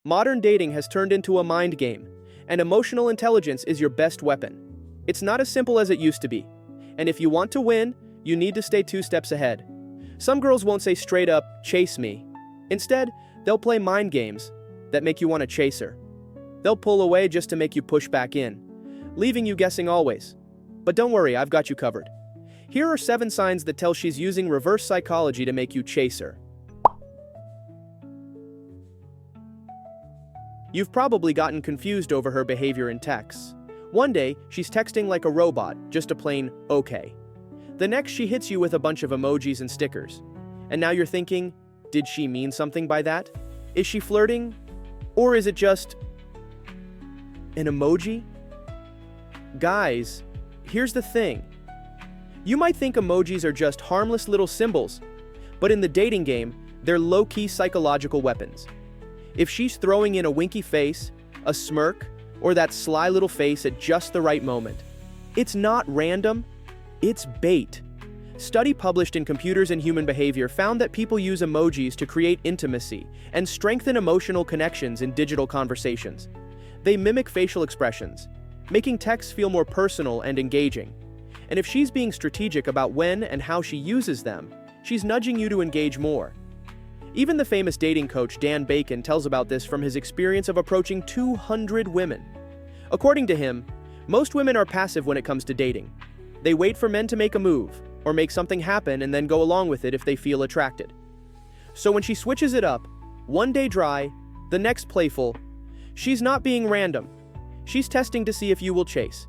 Modern dating has turned into a mind game, and emotional intelligence is your best weapon. It's not as simple as it used to be, and if you want to win, you need to stay 2 steps ahead. Some girls won't say straight up, "Chase me." Instead, they'll play mind games that make you want to chase her. They'll pull away just to make you push back in, leaving you guessing always. But don't worry, I've got you covered. Here are 7 signs that tell she's using reverse psychology to make you chase her. You've probably gotten confused over her behavior in texts. One day, she's texting like a robot, just a plain "okay." The next, she hits you with a bunch of emojis and stickers. And now you're thinking, did she mean something by that? Is she flirting? Or is it just an emoji? Guys, here's the thing. You might think emojis are just harmless little symbols, but in the dating game, they're low-key psychological weapons. If she's throwing in a winky face, a smirk, or that sly little face at just the right moment, it's not random, it's bait. Study published in Computers and Human Behavior found that people use emojis to create intimacy and strengthen emotional connections in digital conversations. They mimic facial expressions, making texts feel more personal and engaging. And if she's being strategic about when and how she uses them, she's nudging you to engage more. Even the famous dating coach Dan Bacon tells about this from his experience of approaching 200 women. According to him, most women are passive when it comes to dating. They wait for men to make a move, or make something happen and then go along with it if they feel attracted. So when she switches it up, one day dry, the next playful, she's not being random. She's testing to see if you will chase.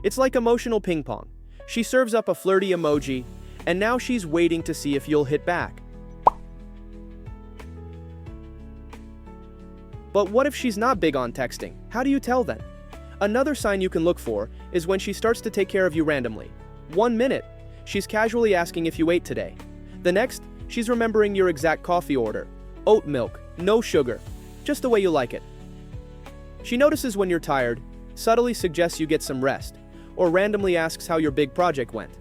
It's like emotional ping pong. She serves up a flirty emoji, and now she's waiting to see if you'll hit back. But what if she's not big on texting? How do you tell then? Another sign you can look for is when she starts to take care of you randomly. 1 minute, she's casually asking if you ate today. The next, she's remembering your exact coffee order. Oat milk, no sugar, just the way you like it. She notices when you're tired, subtly suggests you get some rest, or randomly asks how your big project went.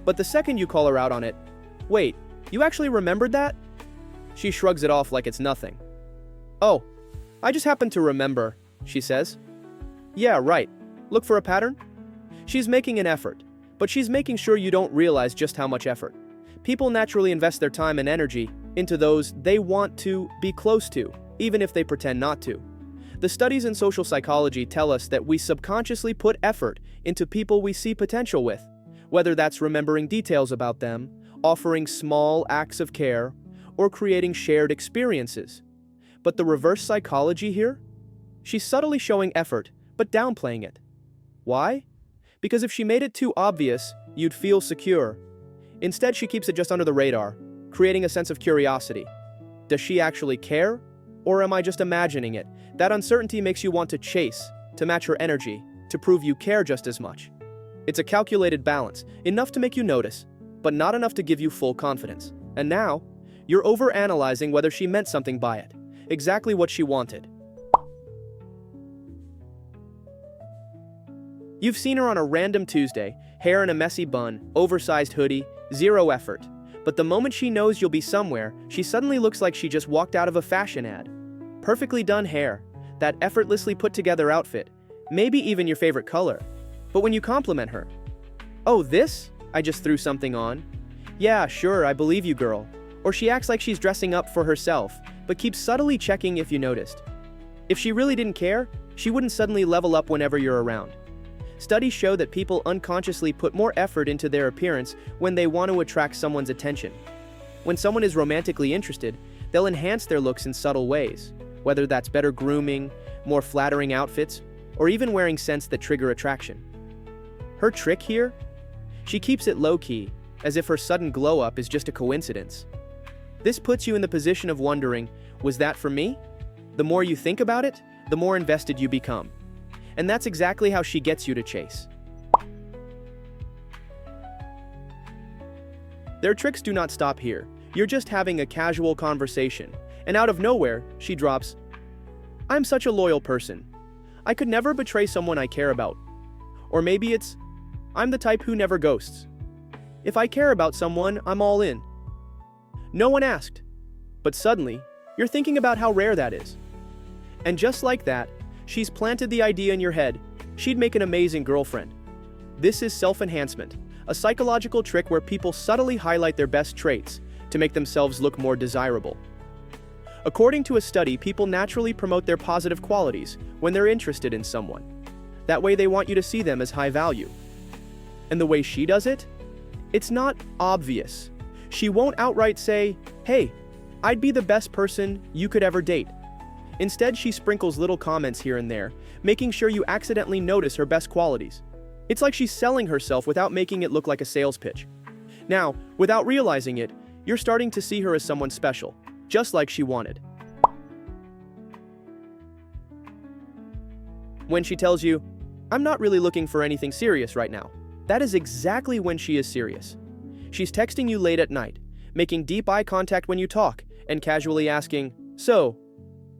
But the second you call her out on it, "Wait, you actually remembered that?" She shrugs it off like it's nothing. "Oh, I just happened to remember," she says. "Yeah, right. Look for a pattern?" She's making an effort, but she's making sure you don't realize just how much effort. People naturally invest their time and energy into those they want to be close to, even if they pretend not to. The studies in social psychology tell us that we subconsciously put effort into people we see potential with, whether that's remembering details about them, offering small acts of care, or creating shared experiences. But the reverse psychology here? She's subtly showing effort, but downplaying it. Why? Because if she made it too obvious, you'd feel secure. Instead, she keeps it just under the radar, creating a sense of curiosity. Does she actually care? Or am I just imagining it? That uncertainty makes you want to chase, to match her energy, to prove you care just as much. It's a calculated balance, enough to make you notice, but not enough to give you full confidence. And now, you're overanalyzing whether she meant something by it, exactly what she wanted. You've seen her on a random Tuesday, hair in a messy bun, oversized hoodie, zero effort. But the moment she knows you'll be somewhere, she suddenly looks like she just walked out of a fashion ad. Perfectly done hair, that effortlessly put together outfit, maybe even your favorite color. But when you compliment her, "Oh, this? I just threw something on." "Yeah, sure, I believe you, girl." Or she acts like she's dressing up for herself, but keeps subtly checking if you noticed. If she really didn't care, she wouldn't suddenly level up whenever you're around. Studies show that people unconsciously put more effort into their appearance when they want to attract someone's attention. When someone is romantically interested, they'll enhance their looks in subtle ways, whether that's better grooming, more flattering outfits, or even wearing scents that trigger attraction. Her trick here? She keeps it low-key, as if her sudden glow-up is just a coincidence. This puts you in the position of wondering, was that for me? The more you think about it, the more invested you become. And that's exactly how she gets you to chase. Their tricks do not stop here. You're just having a casual conversation, and out of nowhere, she drops, "I'm such a loyal person. I could never betray someone I care about." Or maybe it's, "I'm the type who never ghosts. If I care about someone, I'm all in." No one asked, but suddenly, you're thinking about how rare that is. And just like that, she's planted the idea in your head, she'd make an amazing girlfriend. This is self-enhancement, a psychological trick where people subtly highlight their best traits to make themselves look more desirable. According to a study, people naturally promote their positive qualities when they're interested in someone. That way they want you to see them as high value. And the way she does it? It's not obvious. She won't outright say, "Hey, I'd be the best person you could ever date." Instead, she sprinkles little comments here and there, making sure you accidentally notice her best qualities. It's like she's selling herself without making it look like a sales pitch. Now, without realizing it, you're starting to see her as someone special, just like she wanted. When she tells you, "I'm not really looking for anything serious right now," that is exactly when she is serious. She's texting you late at night, making deep eye contact when you talk, and casually asking, "So,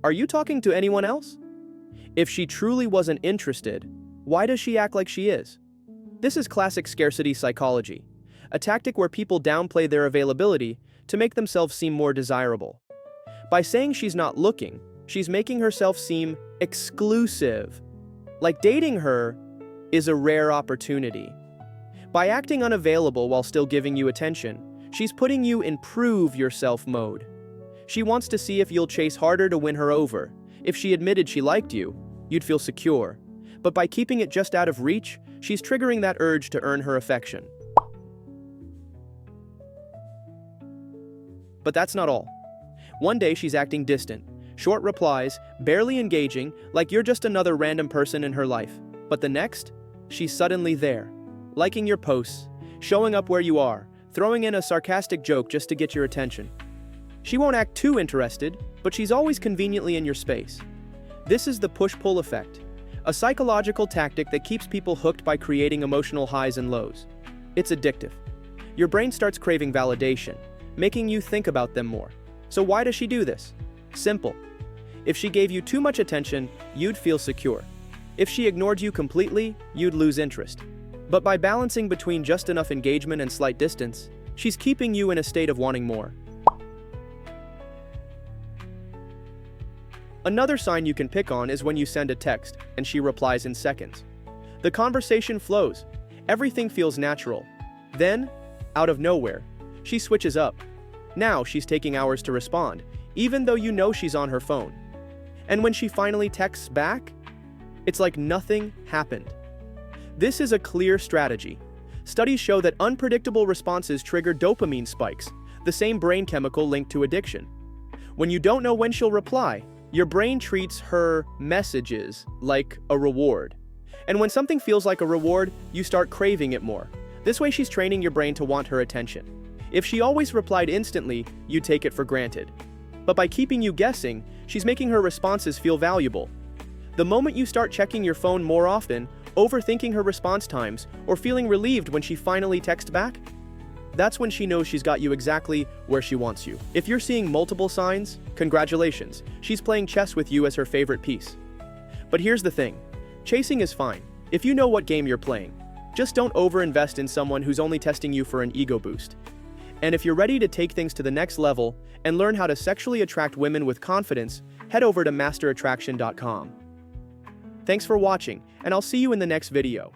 are you talking to anyone else?" If she truly wasn't interested, why does she act like she is? This is classic scarcity psychology, a tactic where people downplay their availability to make themselves seem more desirable. By saying she's not looking, she's making herself seem exclusive, like dating her is a rare opportunity. By acting unavailable while still giving you attention, she's putting you in prove yourself mode. She wants to see if you'll chase harder to win her over. If she admitted she liked you, you'd feel secure. But by keeping it just out of reach, she's triggering that urge to earn her affection. But that's not all. One day she's acting distant, short replies, barely engaging, like you're just another random person in her life. But the next, she's suddenly there, liking your posts, showing up where you are, throwing in a sarcastic joke just to get your attention. She won't act too interested, but she's always conveniently in your space. This is the push-pull effect, a psychological tactic that keeps people hooked by creating emotional highs and lows. It's addictive. Your brain starts craving validation, making you think about them more. So why does she do this? Simple. If she gave you too much attention, you'd feel secure. If she ignored you completely, you'd lose interest. But by balancing between just enough engagement and slight distance, she's keeping you in a state of wanting more. Another sign you can pick on is when you send a text and she replies in seconds. The conversation flows. Everything feels natural. Then, out of nowhere, she switches up. Now she's taking hours to respond, even though you know she's on her phone. And when she finally texts back, it's like nothing happened. This is a clear strategy. Studies show that unpredictable responses trigger dopamine spikes, the same brain chemical linked to addiction. When you don't know when she'll reply, your brain treats her messages like a reward. And when something feels like a reward, you start craving it more. This way she's training your brain to want her attention. If she always replied instantly, you take it for granted. But by keeping you guessing, she's making her responses feel valuable. The moment you start checking your phone more often, overthinking her response times, or feeling relieved when she finally texts back, that's when she knows she's got you exactly where she wants you. If you're seeing multiple signs, congratulations, she's playing chess with you as her favorite piece. But here's the thing, chasing is fine, if you know what game you're playing. Just don't overinvest in someone who's only testing you for an ego boost. And if you're ready to take things to the next level and learn how to sexually attract women with confidence, head over to masterattraction.com. Thanks for watching, and I'll see you in the next video.